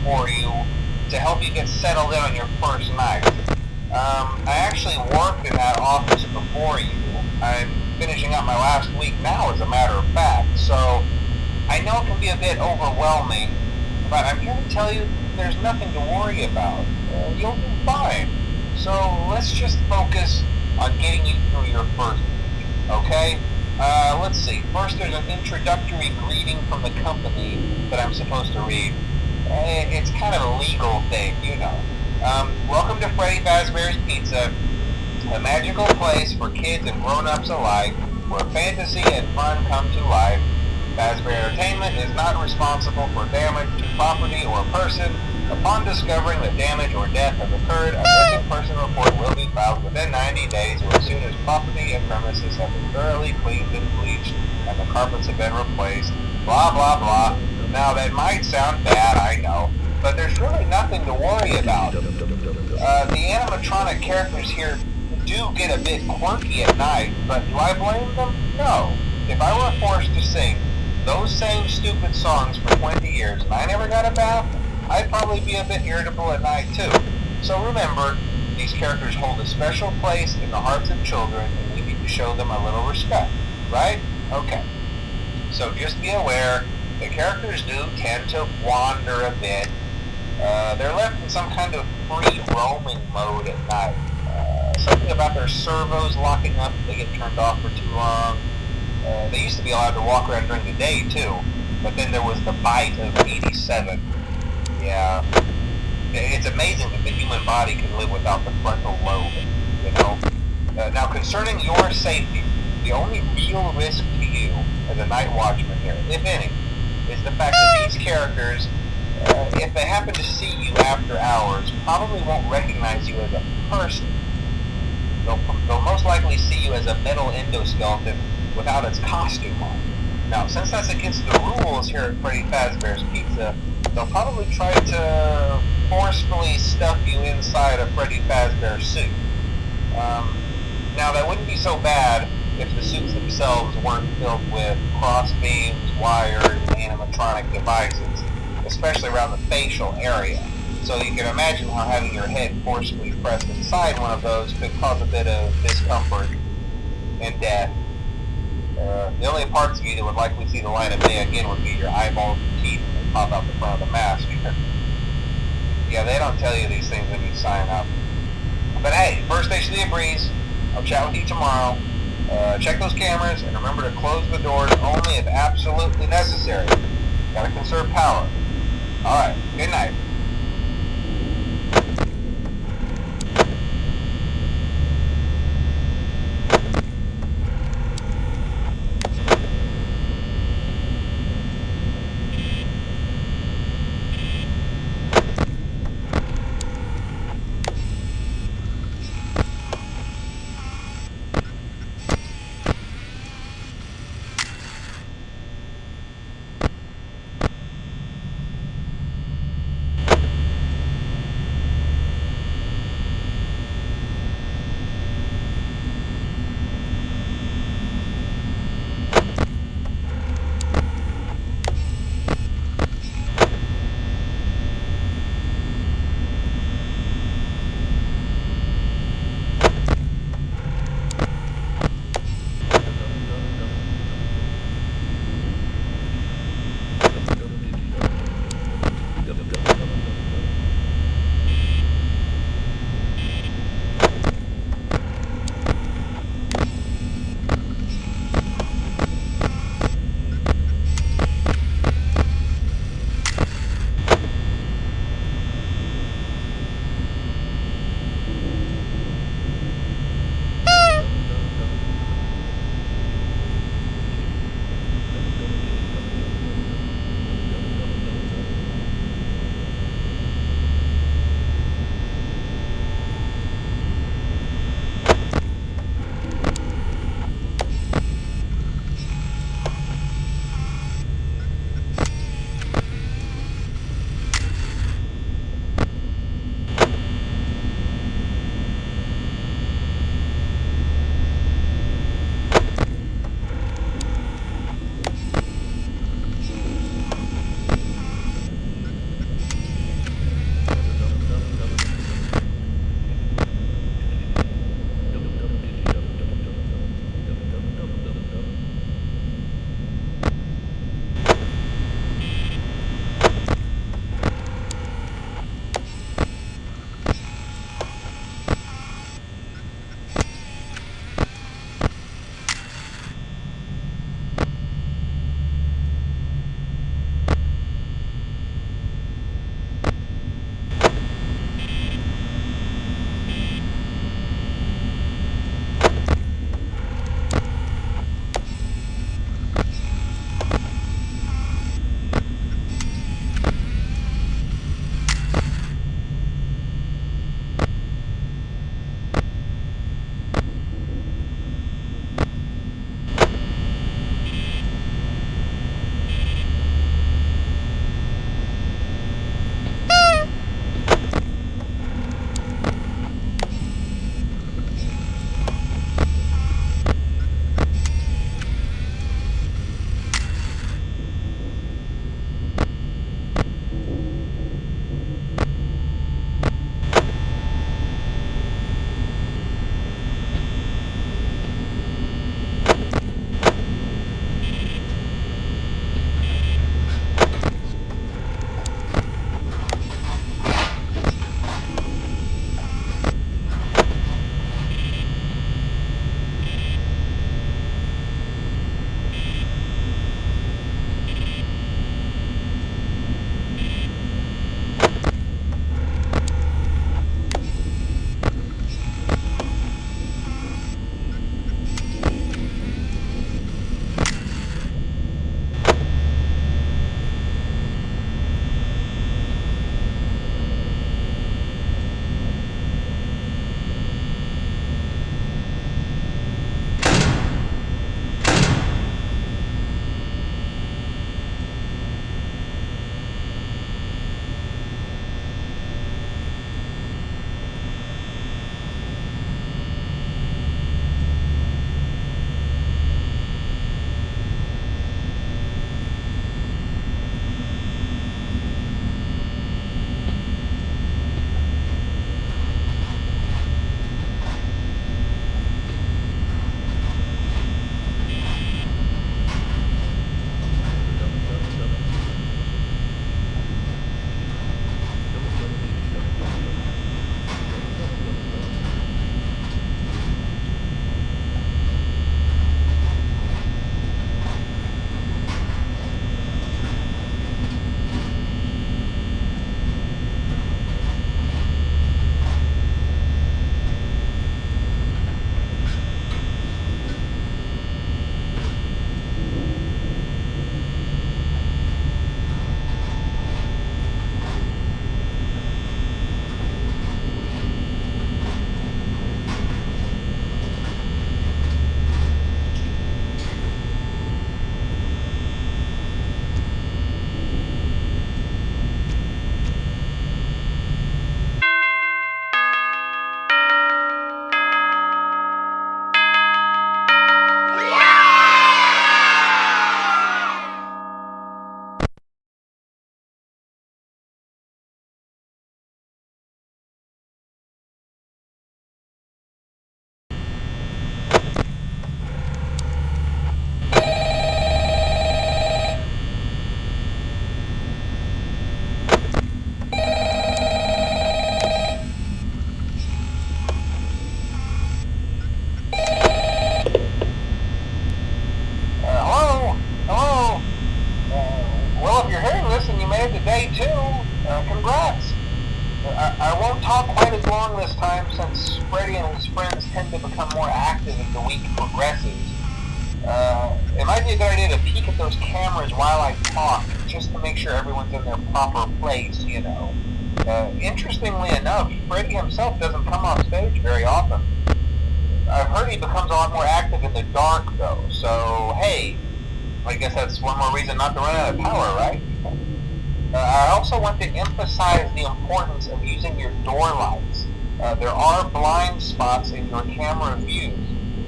for you to help you get settled in on your first night. I actually worked in that office before you. I'm finishing up my last week now, as a matter of fact, so I know it can be a bit overwhelming, but I'm here to tell you there's nothing to worry about. You'll be fine. So let's just focus on getting you through your first week, okay? Let's see. First, there's an introductory greeting from the company that I'm supposed to read. It's kind of a legal thing, you know. Welcome to Freddy Fazbear's Pizza, a magical place for kids and grown-ups alike, where fantasy and fun come to life. Fazbear Entertainment is not responsible for damage to property or person. Upon discovering that damage or death has occurred, a missing person report will be filed within 90 days or as soon as property and premises have been thoroughly cleaned and bleached and the carpets have been replaced. Blah, blah, blah. Now, that might sound bad, I know, but there's really nothing to worry about. The animatronic characters here do get a bit quirky at night, but do I blame them? No. If I were forced to sing those same stupid songs for 20 years and I never got a bath, I'd probably be a bit irritable at night too. So remember, these characters hold a special place in the hearts of children and we need to show them a little respect, right? Okay. So just be aware, the characters do tend to wander a bit. They're left in some kind of free roaming mode at night. Something about their servos locking up if they get turned off for too long. They used to be allowed to walk around during the day too, but then there was the bite of 87. Yeah, it's amazing that the human body can live without the frontal lobe, you know. Now, concerning your safety, the only real risk to you as a night watchman here, if any, is the fact that these characters, if they happen to see you after hours, probably won't recognize you as a person. They'll most likely see you as a metal endoskeleton without its costume on. Now, since that's against the rules here at Freddy Fazbear's Pizza, they'll probably try to forcefully stuff you inside a Freddy Fazbear suit. Now, that wouldn't be so bad if the suits themselves weren't filled with cross beams, wires, and animatronic devices, especially around the facial area. So you can imagine how having your head forcefully pressed inside one of those could cause a bit of discomfort and death. The only parts of you that would likely see the light of day again would be your eyeballs and teeth that pop out the front of the mask. Yeah, they don't tell you these things when you sign up. But hey, first station of the breeze. I'll chat with you tomorrow. Check those cameras and remember to close the doors only if absolutely necessary. Gotta conserve power. Alright, good night. long this time since Freddy and his friends tend to become more active as the week progresses. It might be a good idea to peek at those cameras while I talk, just to make sure everyone's in their proper place, you know. Interestingly enough, Freddy himself doesn't come off stage very often. I've heard he becomes a lot more active in the dark, though, so hey, I guess that's one more reason not to run out of power, right? I also want to emphasize the importance of using your door lights. There are blind spots in your camera views,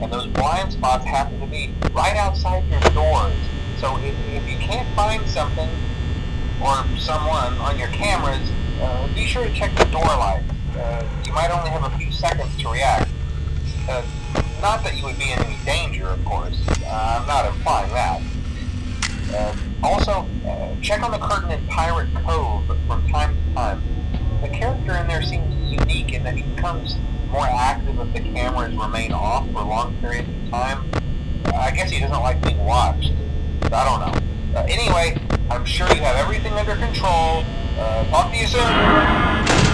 and those blind spots happen to be right outside your doors. So if you can't find something or someone on your cameras, be sure to check the door lights. You might only have a few seconds to react. Not that you would be in any danger, of course. I'm not implying that. Also, check on the curtain in Pirate Cove from time to time. The character in there seems unique in that he becomes more active if the cameras remain off for long periods of time. I guess he doesn't like being watched. I don't know. Anyway, I'm sure you have everything under control. Talk to you soon.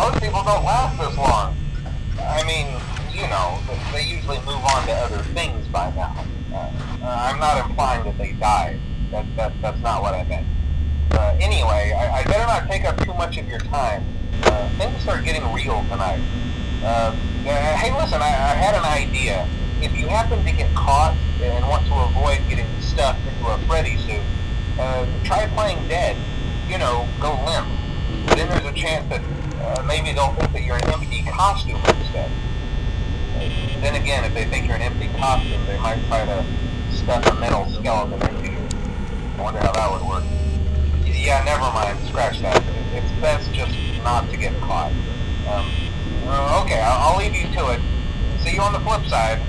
most people don't last this long. I mean, you know, they usually move on to other things by now. I'm not implying that they died. That's not what I meant. Anyway, I better not take up too much of your time. Things start getting real tonight. Hey, listen, I had an idea. If you happen to get caught and want to avoid getting stuffed into a Freddy suit, try playing dead. You know, go limp. Then there's a chance that maybe they'll think that you're an empty costume instead. Then again, if they think you're an empty costume, they might try to stuff a metal skeleton into you. I wonder how that would work. Yeah, never mind. Scratch that. It's best just not to get caught. Okay, I'll leave you to it. See you on the flip side.